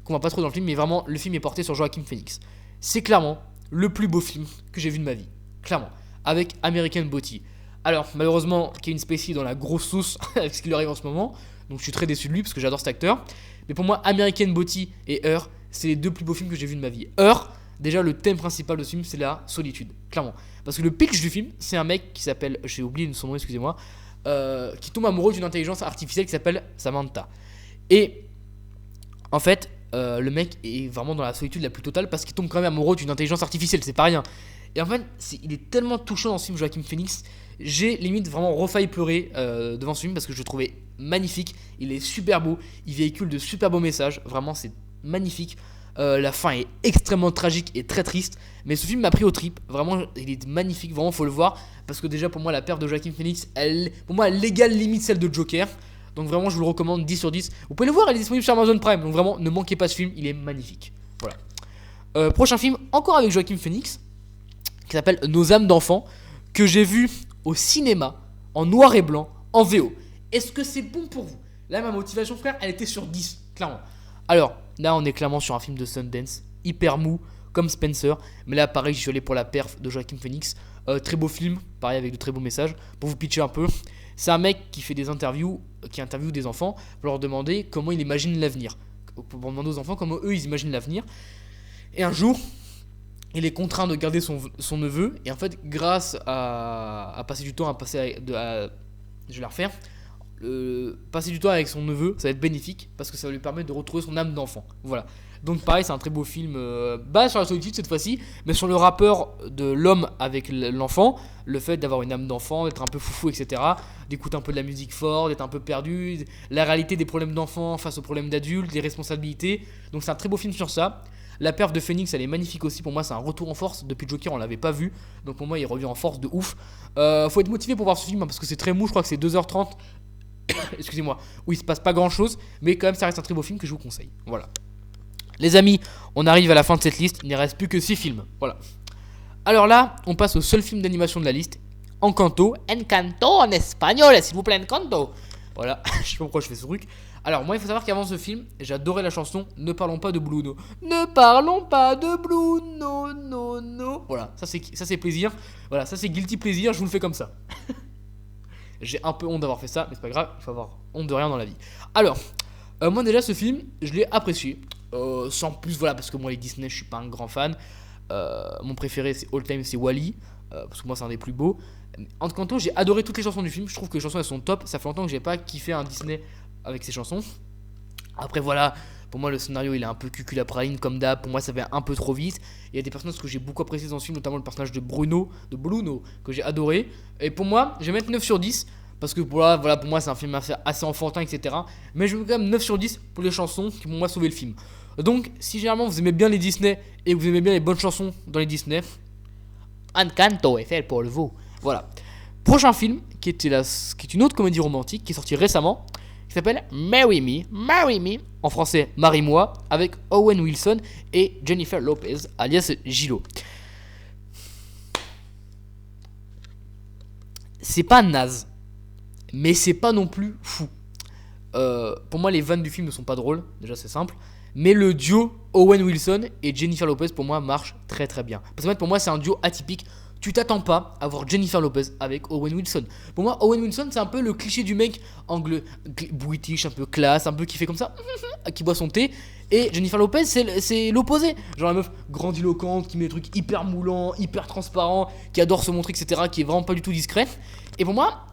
Qu'on voit pas trop dans le film, mais vraiment, le film est porté sur Joaquin Phoenix. C'est clairement le plus beau film que j'ai vu de ma vie. Clairement. Avec American Beauty. Alors, malheureusement, Kevin Spacey est dans la grosse sauce avec ce qui lui arrive en ce moment. Donc, je suis très déçu de lui parce que j'adore cet acteur. Mais pour moi, American Beauty et Her, c'est les deux plus beaux films que j'ai vus de ma vie. Her, déjà, le thème principal de ce film, c'est la solitude. Clairement. Parce que le pitch du film, c'est un mec qui s'appelle, j'ai oublié son nom, excusez-moi, qui tombe amoureux d'une intelligence artificielle qui s'appelle Samantha. Et, en fait, le mec est vraiment dans la solitude la plus totale parce qu'il tombe quand même amoureux d'une intelligence artificielle, c'est pas rien. Et en fait, il est tellement touchant dans ce film Joaquin Phoenix, j'ai limite vraiment refailli pleurer devant ce film parce que je le trouvais magnifique. Il est super beau, il véhicule de super beaux messages, vraiment c'est magnifique. La fin est extrêmement tragique et très triste, mais ce film m'a pris au trip. Vraiment, il est magnifique, vraiment faut le voir parce que déjà pour moi la perte de Joaquin Phoenix, pour moi elle égale limite celle de Joker. Donc vraiment je vous le recommande 10 sur 10. Vous pouvez le voir, il est disponible sur Amazon Prime. Donc vraiment ne manquez pas ce film, il est magnifique. Voilà. Prochain film encore avec Joaquin Phoenix qui s'appelle Nos âmes d'enfants, que j'ai vu au cinéma en noir et blanc en VO. Est-ce que c'est bon pour vous? Là ma motivation frère elle était sur 10 clairement. Alors là on est clairement sur un film de Sundance hyper mou comme Spencer. Mais là pareil je suis allé pour la perf de Joaquin Phoenix. Très beau film, pareil avec de très beaux messages. Pour vous pitcher un peu, c'est un mec qui fait des interviews, qui interviewe des enfants pour leur demander comment il imagine l'avenir. Pour demander aux enfants comment eux ils imaginent l'avenir. Et un jour, il est contraint de garder son neveu. Et en fait, grâce à passer du temps je vais la refaire. Passer du temps avec son neveu, ça va être bénéfique parce que ça va lui permettre de retrouver son âme d'enfant. Voilà. Donc pareil, c'est un très beau film basé sur la solitude cette fois-ci, mais sur le rapport de l'homme avec l'enfant, le fait d'avoir une âme d'enfant, d'être un peu foufou, etc., d'écouter un peu de la musique forte, d'être un peu perdu, la réalité des problèmes d'enfant face aux problèmes d'adultes, des responsabilités. Donc c'est un très beau film sur ça. La perf de Phoenix, elle est magnifique aussi. Pour moi, c'est un retour en force. Depuis Joker, on l'avait pas vu. Donc pour moi, il revient en force de ouf. Faut être motivé pour voir ce film parce que c'est très mou. Je crois que c'est 2h30. Excusez-moi. Où il se passe pas grand chose. Mais quand même, ça reste un très beau film que je vous conseille. Voilà. Les amis, on arrive à la fin de cette liste. Il ne reste plus que 6 films. Voilà. Alors là, on passe au seul film d'animation de la liste. Encanto en espagnol, s'il vous plaît, Encanto. Voilà, je sais pas pourquoi je fais ce truc. Alors, moi, il faut savoir qu'avant ce film, j'adorais la chanson Ne parlons pas de Bruno. Ne parlons pas de Bruno, non, non. Voilà, ça c'est plaisir. Voilà, ça c'est guilty plaisir, je vous le fais comme ça. J'ai un peu honte d'avoir fait ça, mais c'est pas grave, il faut avoir honte de rien dans la vie. Alors, moi déjà, ce film, je l'ai apprécié. Sans plus, voilà, parce que moi, les Disney, je suis pas un grand fan. Mon préféré, c'est all time, c'est Wall-E. Parce que moi, c'est un des plus beaux. En tout cas, j'ai adoré toutes les chansons du film. Je trouve que les chansons elles sont top. Ça fait longtemps que j'ai pas kiffé un Disney avec ces chansons. Après, voilà, pour moi, le scénario il est un peu cuculapraline comme d'hab. Pour moi, ça va un peu trop vite. Il y a des personnages que j'ai beaucoup appréciés dans ce film, notamment le personnage de Bruno, que j'ai adoré. Et pour moi, je vais mettre 9 sur 10. Parce que voilà, pour moi, c'est un film assez enfantin, etc. Mais je mets quand même 9 sur 10 pour les chansons qui m'ont moi sauvé le film. Donc, si généralement vous aimez bien les Disney et que vous aimez bien les bonnes chansons dans les Disney, Encanto est fait pour vous. Voilà. Prochain film, qui est une autre comédie romantique qui est sortie récemment, qui s'appelle Marry Me, en français Marie-moi, avec Owen Wilson et Jennifer Lopez, alias Gilo. C'est pas naze, mais c'est pas non plus fou. Pour moi, les vannes du film ne sont pas drôles, déjà c'est simple. Mais le duo Owen Wilson et Jennifer Lopez pour moi marche très très bien. Parce que pour moi c'est un duo atypique. Tu t'attends pas à voir Jennifer Lopez avec Owen Wilson. Pour moi Owen Wilson c'est un peu le cliché du mec anglais, british, un peu classe, un peu qui fait comme ça, qui boit son thé. Et Jennifer Lopez c'est l'opposé. Genre la meuf grandiloquente, qui met des trucs hyper moulants, hyper transparents, qui adore se montrer, etc. Qui est vraiment pas du tout discrète. Et pour moi,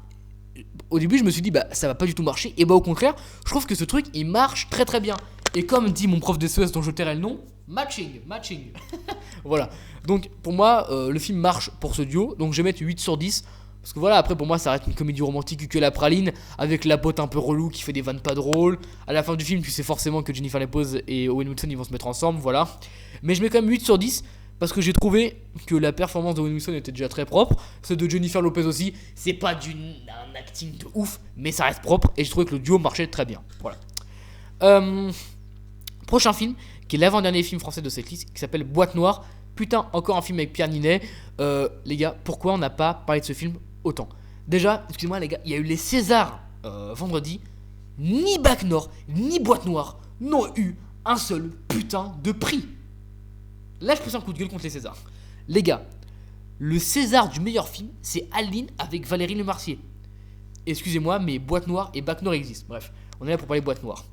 au début je me suis dit bah ça va pas du tout marcher. Et bah au contraire, je trouve que ce truc il marche très très bien. Et comme dit mon prof de SES dont je tairai le nom, matching. Voilà. Donc pour moi, le film marche pour ce duo. Donc je vais mettre 8 sur 10. Parce que voilà, après pour moi, ça reste une comédie romantique que la praline. Avec la pote un peu relou qui fait des vannes pas drôles. À la fin du film, tu sais forcément que Jennifer Lopez et Owen Wilson ils vont se mettre ensemble. Voilà. Mais je mets quand même 8 sur 10. Parce que j'ai trouvé que la performance de Owen Wilson était déjà très propre. Celle de Jennifer Lopez aussi. C'est pas un acting de ouf. Mais ça reste propre. Et je trouvais que le duo marchait très bien. Voilà. Prochain film, qui est l'avant-dernier film français de cette liste, qui s'appelle Boîte Noire. Putain, encore un film avec Pierre Ninet. Les gars, pourquoi on n'a pas parlé de ce film autant? Déjà, excusez-moi les gars, il y a eu les Césars vendredi. Ni Bac Nord, ni Boîte Noire n'ont eu un seul putain de prix. Là, je pousse un coup de gueule contre les Césars. Les gars, le César du meilleur film, c'est Aline avec Valérie Lemercier. Excusez-moi, mais Boîte Noire et Bac Nord existent. Bref, on est là pour parler Boîte Noire.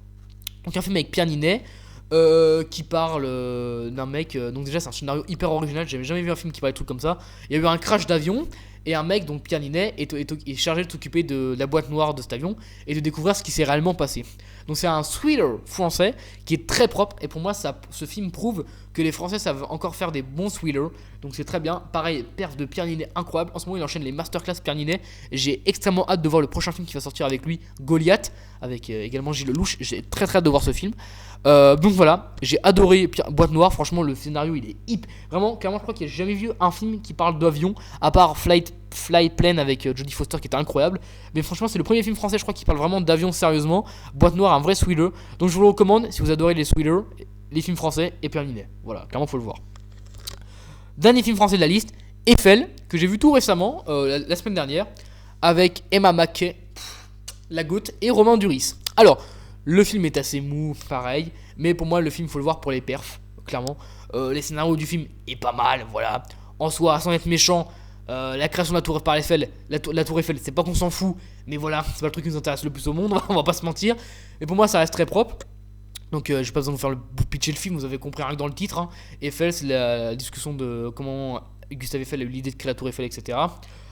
Donc un film avec Pierre Ninet. Qui parle d'un mec. Donc déjà c'est un scénario hyper original. J'avais jamais vu un film qui parlait de trucs comme ça. Il y a eu un crash d'avion et un mec, donc Pierre Ninet, est chargé de s'occuper de la boîte noire de cet avion et de découvrir ce qui s'est réellement passé. Donc c'est un thriller français qui est très propre. Et pour moi ce film prouve que les Français savent encore faire des bons thrillers. Donc c'est très bien. Pareil, perf de Pierre Ninet incroyable. En ce moment il enchaîne les masterclass Pierre Ninet. J'ai extrêmement hâte de voir le prochain film qui va sortir avec lui, Goliath, avec également Gilles Lelouch. J'ai très très hâte de voir ce film. Donc voilà, j'ai adoré Boîte Noire. Franchement, le scénario il est hip. Vraiment, clairement, je crois qu'il n'y a jamais vu un film qui parle d'avion, à part Flight Plane avec Jodie Foster qui était incroyable. Mais franchement, c'est le premier film français, je crois, qui parle vraiment d'avion sérieusement. Boîte Noire, un vrai thriller. Donc je vous le recommande si vous adorez les thrillers, les films français et Pierre Ninet. Voilà, clairement, faut le voir. Dernier film français de la liste, Eiffel, que j'ai vu tout récemment, la semaine dernière, avec Emma Mackey, la goutte, et Romain Duris. Alors, le film est assez mou, pareil, mais pour moi, le film, faut le voir pour les perfs, clairement. Les scénarios du film est pas mal, voilà. En soi, sans être méchant, la création de la Tour Eiffel, la Tour Eiffel, c'est pas qu'on s'en fout, mais voilà, c'est pas le truc qui nous intéresse le plus au monde, on va pas se mentir. Mais pour moi, ça reste très propre. Donc, j'ai pas besoin de vous faire pitcher le film, vous avez compris rien que dans le titre. Hein. Eiffel, c'est la discussion de comment Gustave Eiffel a eu l'idée de créer la Tour Eiffel, etc.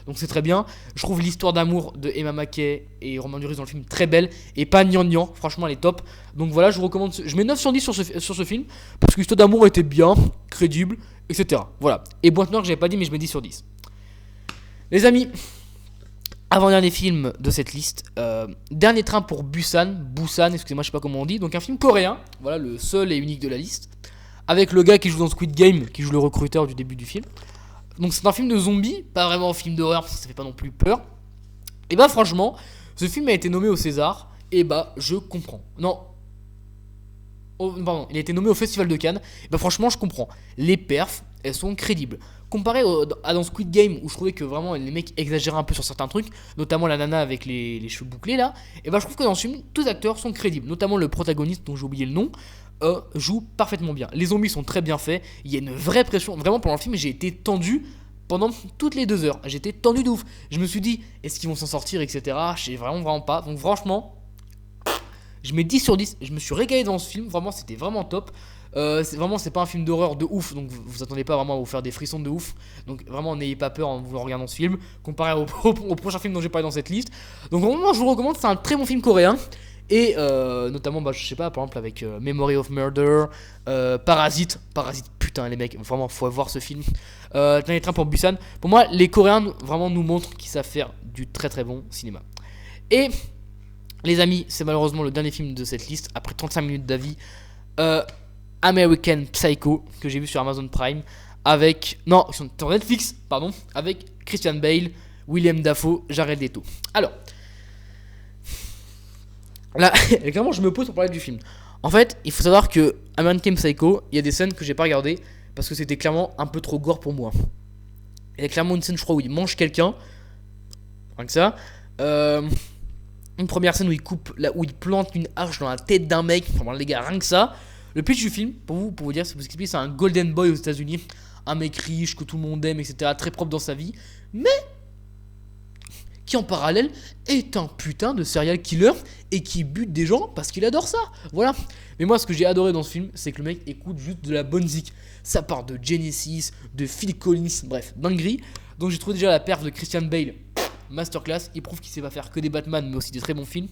Donc c'est très bien. Je trouve l'histoire d'amour de Emma Mackey et Romain Duris dans le film très belle et pas gnangnan. Franchement, elle est top. Donc voilà, je vous recommande. Je mets 9 sur 10 sur ce film parce que l'histoire d'amour était bien, crédible, etc. Voilà. Et Boîte Noire, que j'avais pas dit, mais je mets 10 sur 10. Les amis, avant-dernier film de cette liste. Dernier train pour Busan, excusez-moi, je sais pas comment on dit. Donc un film coréen. Voilà, le seul et unique de la liste. Avec le gars qui joue dans Squid Game, qui joue le recruteur du début du film. Donc c'est un film de zombies, pas vraiment un film d'horreur parce que ça fait pas non plus peur. Et bah franchement, ce film a été nommé au César, et bah je comprends. Non. Oh, pardon, il a été nommé au Festival de Cannes, et bah franchement je comprends. Les perfs, elles sont crédibles. comparé à dans Squid Game où je trouvais que vraiment les mecs exagéraient un peu sur certains trucs, notamment la nana avec les cheveux bouclés là, et bah je trouve que dans ce film tous les acteurs sont crédibles, notamment le protagoniste dont j'ai oublié le nom. Joue parfaitement bien. Les zombies sont très bien faits. Il y a une vraie pression. Vraiment, pendant le film, j'ai été tendu pendant toutes les 2 heures. J'étais tendu de ouf. Je me suis dit, est-ce qu'ils vont s'en sortir, etc. Je sais vraiment pas. Donc, franchement, je mets 10 sur 10. Je me suis régalé dans ce film. Vraiment, c'était vraiment top. C'est pas un film d'horreur de ouf. Donc, vous attendez pas vraiment à vous faire des frissons de ouf. Donc, vraiment, n'ayez pas peur en vous regardant ce film. Comparé au prochain film dont j'ai parlé dans cette liste. Donc, vraiment, je vous recommande. C'est un très bon film coréen. Et notamment, bah, je sais pas, par exemple avec Memory of Murder, Parasite, putain les mecs, vraiment faut voir ce film. Dernier train pour Busan. Pour moi, les Coréens vraiment nous montrent qu'ils savent faire du très très bon cinéma. Et les amis, c'est malheureusement le dernier film de cette liste, après 35 minutes d'avis. American Psycho, que j'ai vu sur Amazon Prime, non, sur Netflix, pardon, avec Christian Bale, William Dafoe, Jared Leto. Alors, là, clairement, je me pose pour parler du film. En fait, il faut savoir que American Psycho, il y a des scènes que j'ai pas regardées parce que c'était clairement un peu trop gore pour moi. Il y a clairement une scène, je crois, où il mange quelqu'un. Rien que ça. Une première scène où où il plante une hache dans la tête d'un mec. Enfin, les gars, rien que ça. Le pitch du film, pour vous dire, c'est un golden boy aux États-Unis. Un mec riche que tout le monde aime, etc. Très propre dans sa vie. Mais qui en parallèle est un putain de serial killer et qui bute des gens parce qu'il adore ça. Voilà. Mais moi, ce que j'ai adoré dans ce film, c'est que le mec écoute juste de la bonne zik. Ça part de Genesis, de Phil Collins, bref, dinguerie. Donc j'ai trouvé déjà la perf de Christian Bale, masterclass. Il prouve qu'il sait pas faire que des Batman, mais aussi des très bons films.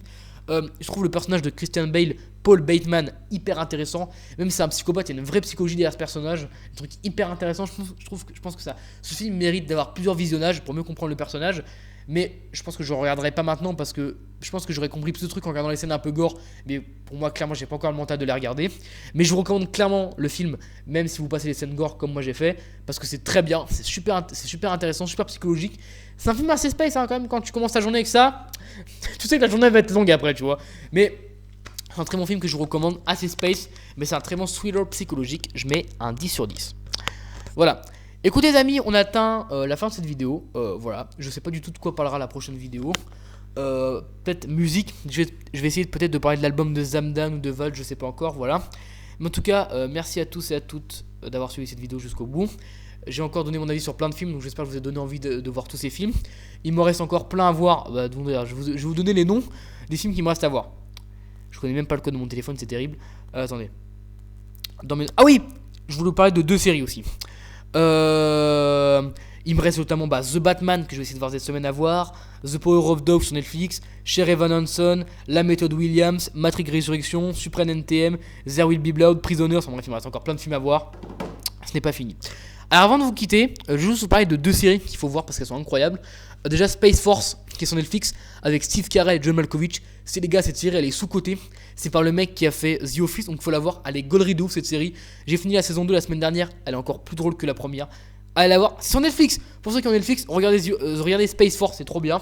Je trouve le personnage de Christian Bale, Paul Bateman, hyper intéressant. Même si c'est un psychopathe, il y a une vraie psychologie derrière ce personnage. Un truc hyper intéressant. Je pense que ce film mérite d'avoir plusieurs visionnages pour mieux comprendre le personnage. Mais je pense que je ne regarderai pas maintenant parce que je pense que j'aurais compris plus de trucs en regardant les scènes un peu gore. Mais pour moi, clairement, j'ai pas encore le mental de les regarder. Mais je vous recommande clairement le film, même si vous passez les scènes gore comme moi j'ai fait, parce que c'est très bien, c'est super intéressant, super psychologique. C'est un film assez space hein, quand même. Quand tu commences ta journée avec ça, tu sais que la journée va être longue après, tu vois. Mais c'est un très bon film que je vous recommande, assez space, mais c'est un très bon thriller psychologique. Je mets un 10 sur 10. Voilà. Écoutez les amis, on a atteint la fin de cette vidéo. Voilà, je sais pas du tout de quoi parlera la prochaine vidéo. Peut-être musique. Je vais essayer peut-être de parler de l'album de Zamdan ou de Val, je sais pas encore. Voilà. Mais en tout cas, merci à tous et à toutes d'avoir suivi cette vidéo jusqu'au bout. J'ai encore donné mon avis sur plein de films, donc j'espère que je vous ai donné envie de voir tous ces films. Il me reste encore plein à voir. Je vais vous donner les noms des films qui me restent à voir. Je connais même pas le code de mon téléphone, c'est terrible. Attendez. Ah oui, je voulais vous parler de 2 séries aussi. Il me reste notamment The Batman que je vais essayer de voir cette semaine à voir, The Power of Dog sur Netflix, Cher Evan Hansen, La Méthode Williams, Matrix Résurrection, Supreme NTM, There Will Be Blood, Prisoners. Enfin bref, il me reste encore plein de films à voir. Ce n'est pas fini. Alors avant de vous quitter, je vais juste vous parler de 2 séries qu'il faut voir parce qu'elles sont incroyables. Déjà Space Force qui est sur Netflix avec Steve Carell et John Malkovich. C'est les gars, cette série elle est sous-cotée. C'est par le mec qui a fait The Office, donc il faut la voir. Elle est gaulerie de ouf cette série. J'ai fini la saison 2 la semaine dernière. Elle est encore plus drôle que la première. Allez la voir, c'est sur Netflix. Pour ceux qui ont Netflix, regardez Space Force, c'est trop bien.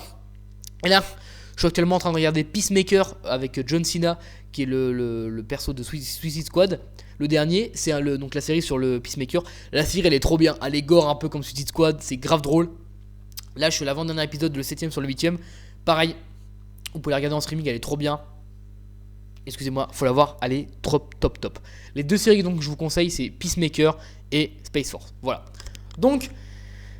Et là, je suis actuellement en train de regarder Peacemaker avec John Cena, qui est le perso de Suicide Squad. Le dernier, c'est donc la série sur le Peacemaker. La série, elle est trop bien. Elle est gore un peu comme Suicide Squad, c'est grave drôle. Là, je suis à l'avant-dernier épisode, le 7ème sur le 8ème. Pareil, vous pouvez la regarder en streaming, elle est trop bien. Excusez-moi, faut la voir, elle est top. Les 2 séries donc que je vous conseille, c'est Peacemaker et Space Force. Voilà. Donc,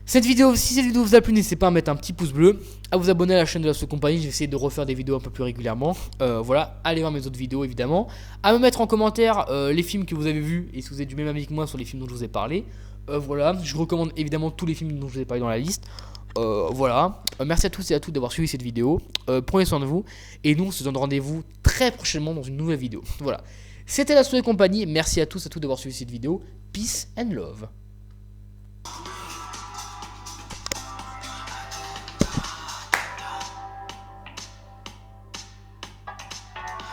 si cette vidéo vous a plu, n'hésitez pas à mettre un petit pouce bleu, à vous abonner à la chaîne de la Compagnie. Je vais essayer de refaire des vidéos un peu plus régulièrement. Voilà, allez voir mes autres vidéos évidemment. À me mettre en commentaire les films que vous avez vus et si vous êtes du même avis que moi sur les films dont je vous ai parlé. Voilà, je recommande évidemment tous les films dont je vous ai parlé dans la liste. Voilà, merci à tous et à toutes d'avoir suivi cette vidéo. Prenez soin de vous et nous on se donne rendez-vous très prochainement dans une nouvelle vidéo. Voilà, c'était la Compagnie. Merci à tous et à toutes d'avoir suivi cette vidéo. Peace and love.